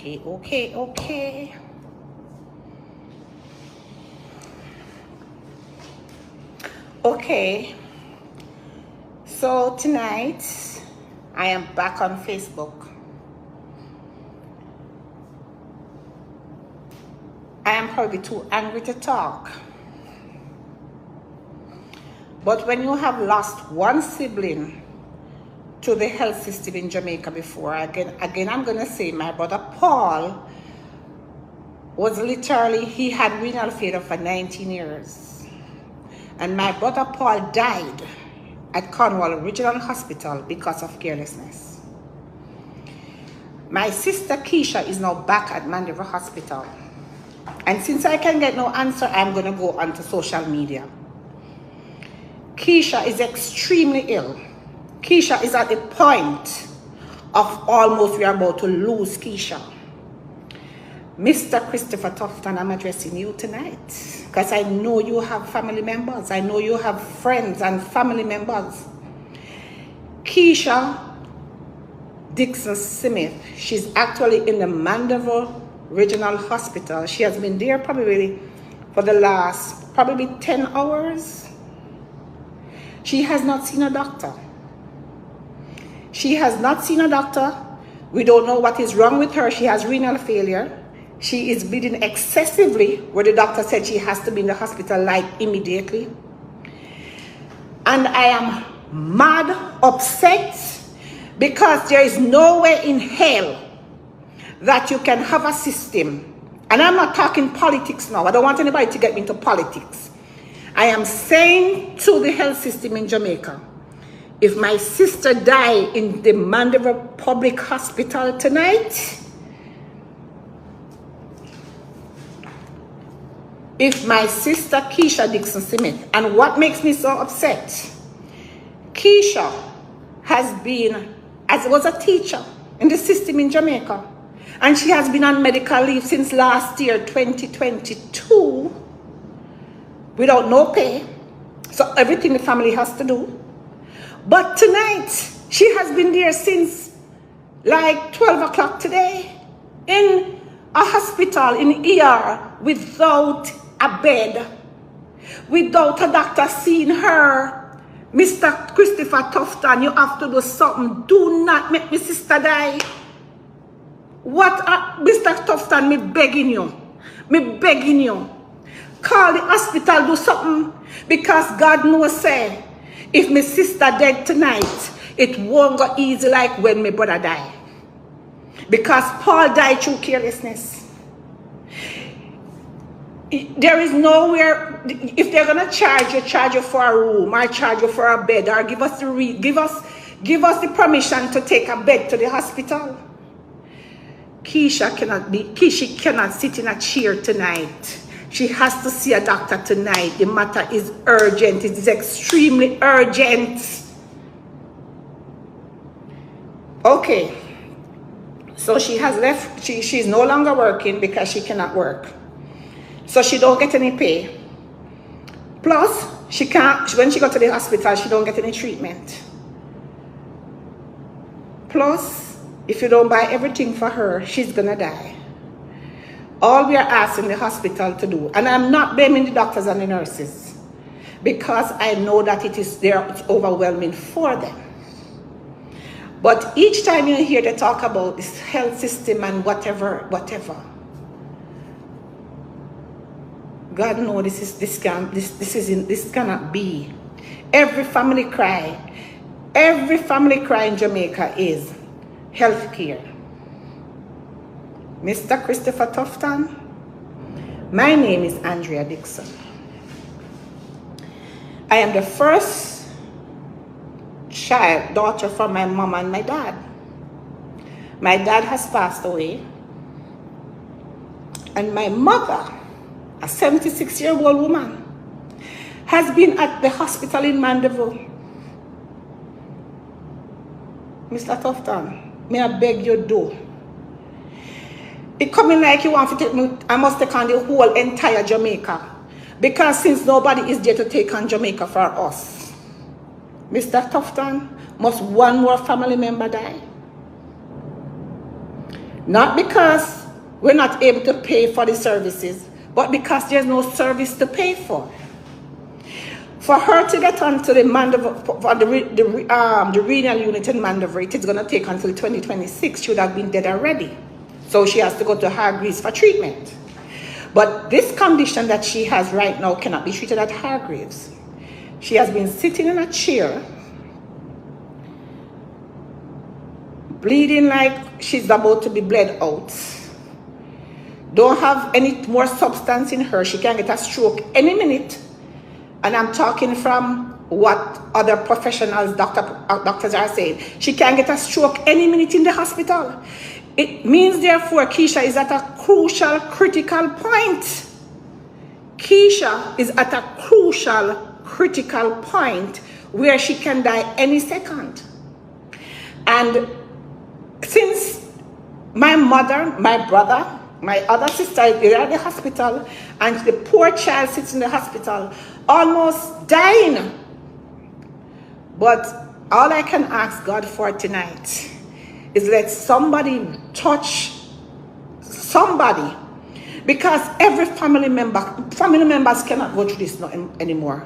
Okay. Okay. So tonight, I am back on Facebook. I am probably too angry to talk. But when you have lost one sibling to the health system in Jamaica before, again I'm going to say my brother Paul was literally, he had renal failure for 19 years. And my brother Paul died at Cornwall Regional Hospital because of carelessness. My sister Keisha is now back at Mandeville Hospital. And since I can get no answer, I'm going to go onto social media. Keisha is extremely ill. Keisha is at the point of almost we are about to lose Keisha. Mr. Christopher Tufton, I'm addressing you tonight because I know you have family members. I know you have friends and family members. Keisha Dixon Smith, she's actually in the Mandeville Regional Hospital. She has been there probably for the last 10 hours. She has not seen a doctor. She has not seen a doctor. We don't know what is wrong with her. She has renal failure. She is bleeding excessively, where the doctor said she has to be in the hospital like immediately. And I am mad upset because there is no way in hell that you can have a system. And I'm not talking politics now. I don't want anybody to get me into politics. I am saying to the health system in Jamaica, if my sister died in the Mandeville Public Hospital tonight, if my sister Keisha Dixon Smith, and what makes me so upset, Keisha has been, was a teacher in the system in Jamaica, and she has been on medical leave since last year, 2022, without no pay. So everything the family has to do. But tonight, she has been there since like 12 o'clock today in a hospital in ER without a bed, without a doctor seeing her. Mr. Christopher Tufton, you have to do something. Do not make my sister die. Mr. Tufton, me begging you. Me begging you. Call the hospital, do something. Because God knows, say, if my sister dead tonight, it won't go easy like when my brother died. Because Paul died through carelessness. There is nowhere, if they're gonna charge you for a room, or charge you for a bed, or give us the permission to take a bed to the hospital. Keisha cannot sit in a chair tonight. She has to see a doctor tonight. The matter is urgent. It is extremely urgent. Okay. So she has left. She's no longer working because she cannot work. So she don't get any pay. Plus, she can't, when she go to the hospital, she don't get any treatment. Plus, if you don't buy everything for her, she's gonna die. All we are asking the hospital to do, and I'm not blaming the doctors and the nurses, because I know that it's overwhelming for them. But each time you hear they talk about this health system and whatever, God knows this cannot be. Every family cry in Jamaica is health care. Mr. Christopher Tufton, my name is Andrea Dixon. I am the first daughter from my mom and my dad. My dad has passed away, and my mother, a 76-year-old woman, has been at the hospital in Mandeville. Mr. Tufton, may I beg you do? It coming like you want to take me, I must take on the whole entire Jamaica. Because since nobody is there to take on Jamaica for us. Mr. Tufton, must one more family member die? Not because we're not able to pay for the services, but because there's no service to pay for. For her to get onto the Mandeville, for the renal unit in Mandeville, it's going to take until 2026. She would have been dead already. So she has to go to Hargreaves for treatment. But this condition that she has right now cannot be treated at Hargreaves. She has been sitting in a chair, bleeding like she's about to be bled out. Don't have any more substance in her. She can get a stroke any minute. And I'm talking from what other professionals, doctors are saying. She can get a stroke any minute in the hospital. It means, therefore, Keisha is at a crucial, critical point. Keisha is at a crucial, critical point where she can die any second. And since my mother, my brother, my other sister is at the hospital, and the poor child sits in the hospital, almost dying. But all I can ask God for tonight is let somebody touch somebody, because every family members cannot go through this anymore.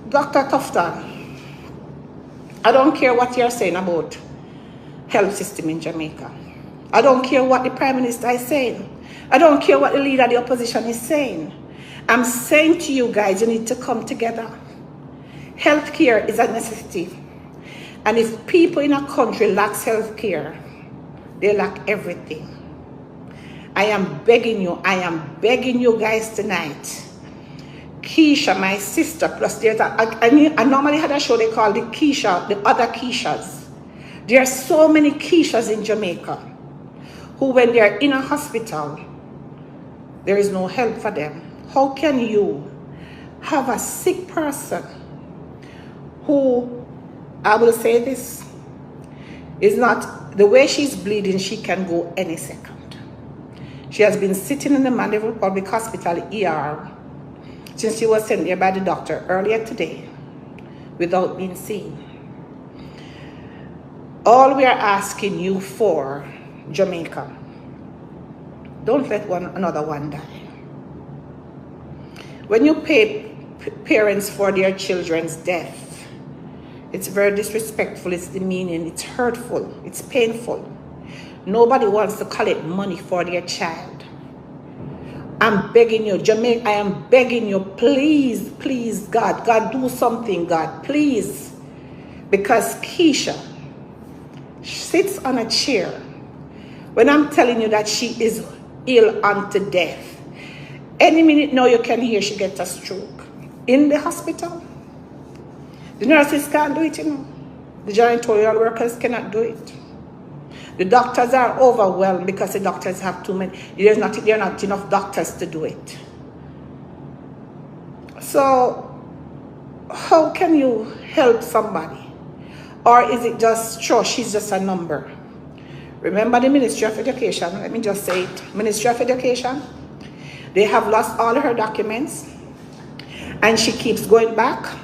Dr. Tufton, I don't care what you're saying about health system in Jamaica. I don't care what the Prime Minister is saying. I don't care what the leader of the opposition is saying. I'm saying to you guys, you need to come together. Healthcare is a necessity. And if people in a country lack healthcare, they lack everything. I am begging you guys tonight. Keisha, my sister, plus there's I normally had a show they call the Keisha, the other Keishas. There are so many Keishas in Jamaica who, when they're in a hospital, there is no help for them. How can you have a sick person who, I will say this, is not, the way she's bleeding, she can go any second. She has been sitting in the Mandeville Public Hospital ER since she was sent there by the doctor earlier today without being seen. All we are asking you for, Jamaica, don't let another one die. When you pay parents for their children's death, it's very disrespectful, it's demeaning, it's hurtful, it's painful. Nobody wants to collect money for their child. I'm begging you, Jamaica, I am begging you, please, please, God, do something, God, please. Because Keisha sits on a chair when I'm telling you that she is ill unto death. Any minute now you can hear she gets a stroke. In the hospital, the nurses can't do it, you know. The janitorial workers cannot do it. The doctors are overwhelmed because the doctors have too many. There are not enough doctors to do it. So, how can you help somebody? Or is it just, sure, she's just a number? Remember the Ministry of Education, let me just say it. Ministry of Education, they have lost all her documents, and she keeps going back.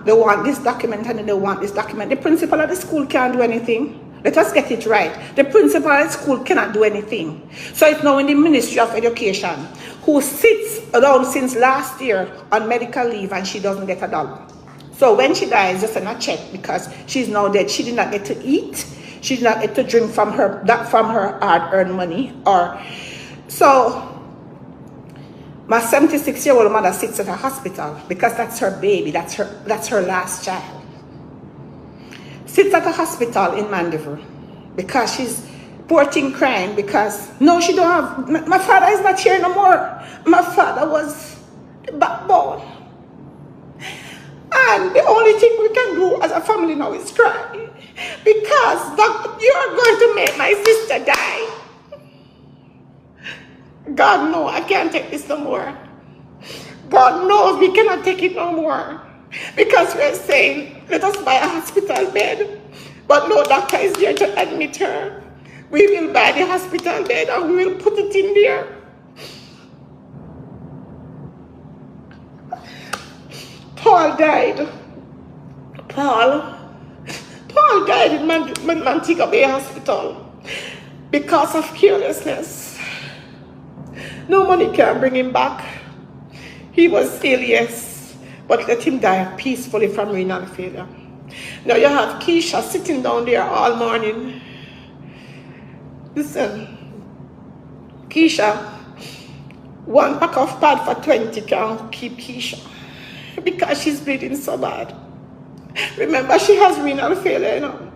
They want this document and then they want this document. The principal of the school can't do anything. Let us get it right. The principal of the school cannot do anything. So it's now in the Ministry of Education, who sits around since last year on medical leave, and she doesn't get $1. So when she dies, just send a check because she's now dead. She did not get to eat. She did not get to drink from her hard-earned money. So my 76-year-old mother sits at a hospital because that's her baby. That's her last child. Sits at a hospital in Mandeville because she's poor thing crying because no, she don't have. My father is not here no more. My father was the backbone. And the only thing we can do as a family now is cry. Because you are going to make my sister die. God knows I can't take this no more. God knows we cannot take it no more. Because we're saying, let us buy a hospital bed. But no doctor is there to admit her. We will buy the hospital bed and we will put it in there. Paul died. Paul Paul died in Montego Bay Hospital because of carelessness. No money can bring him back. He was ill, yes, but let him die peacefully from renal failure. Now you have Keisha sitting down there all morning. Listen, Keisha, one pack of pad for 20 can keep Keisha because she's bleeding so bad. Remember, she has renal failure, you know,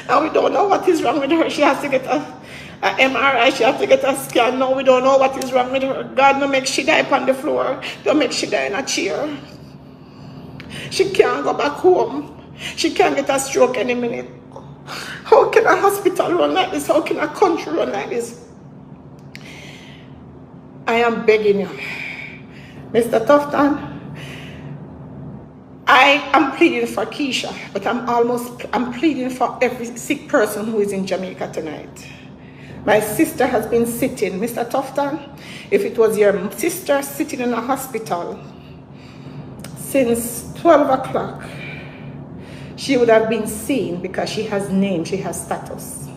and we don't know what is wrong with her. She has to get a MRI, she has to get a scan. No, we don't know what is wrong with her. God, no make she die on the floor. Don't make she die in a chair. She can't go back home. She can't get a stroke any minute. How can a hospital run like this? How can a country run like this? I am begging you, Mr. Tufton, I am pleading for Keisha, but I'm pleading for every sick person who is in Jamaica tonight. My sister has been sitting, Mr. Tufton, if it was your sister sitting in a hospital since 12 o'clock, she would have been seen because she has name, she has status.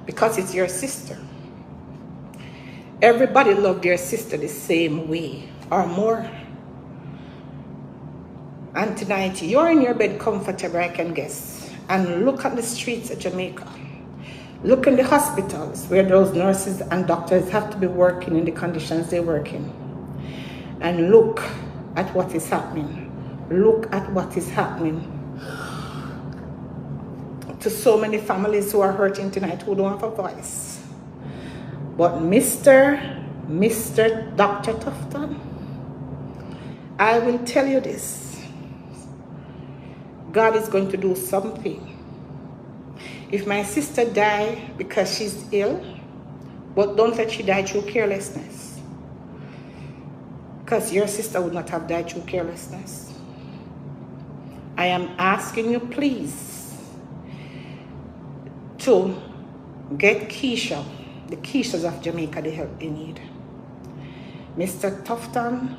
Because it's your sister. Everybody loved their sister the same way or more. And tonight, you're in your bed comfortable, I can guess. And look at the streets of Jamaica. Look in the hospitals where those nurses and doctors have to be working in the conditions they work in. And look at what is happening. Look at what is happening to so many families who are hurting tonight, who don't have a voice. But Mr. Dr. Tufton, I will tell you this. God is going to do something. If my sister died because she's ill, but don't let she die through carelessness. Because your sister would not have died through carelessness. I am asking you, please, to get Keisha, the Keishas of Jamaica, the help they need. Mr. Tufton,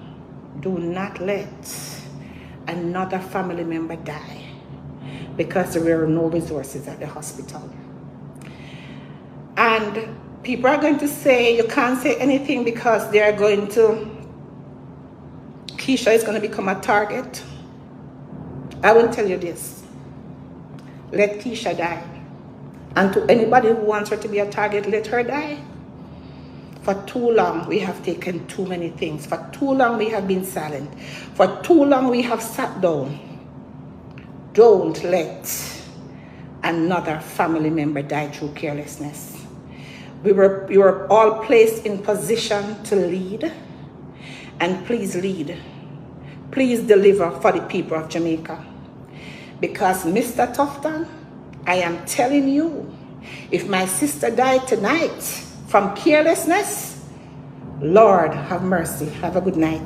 do not let another family member die because there were no resources at the hospital. And people are going to say, you can't say anything because they are going to, Keisha is going to become a target. I will tell you this. Let Keisha die. And to anybody who wants her to be a target, let her die. For too long, we have taken too many things. For too long, we have been silent. For too long, we have sat down. Don't let another family member die through carelessness. We were all placed in position to lead. And please lead. Please deliver for the people of Jamaica. Because Mr. Tufton, I am telling you, if my sister died tonight from carelessness, Lord have mercy. Have a good night.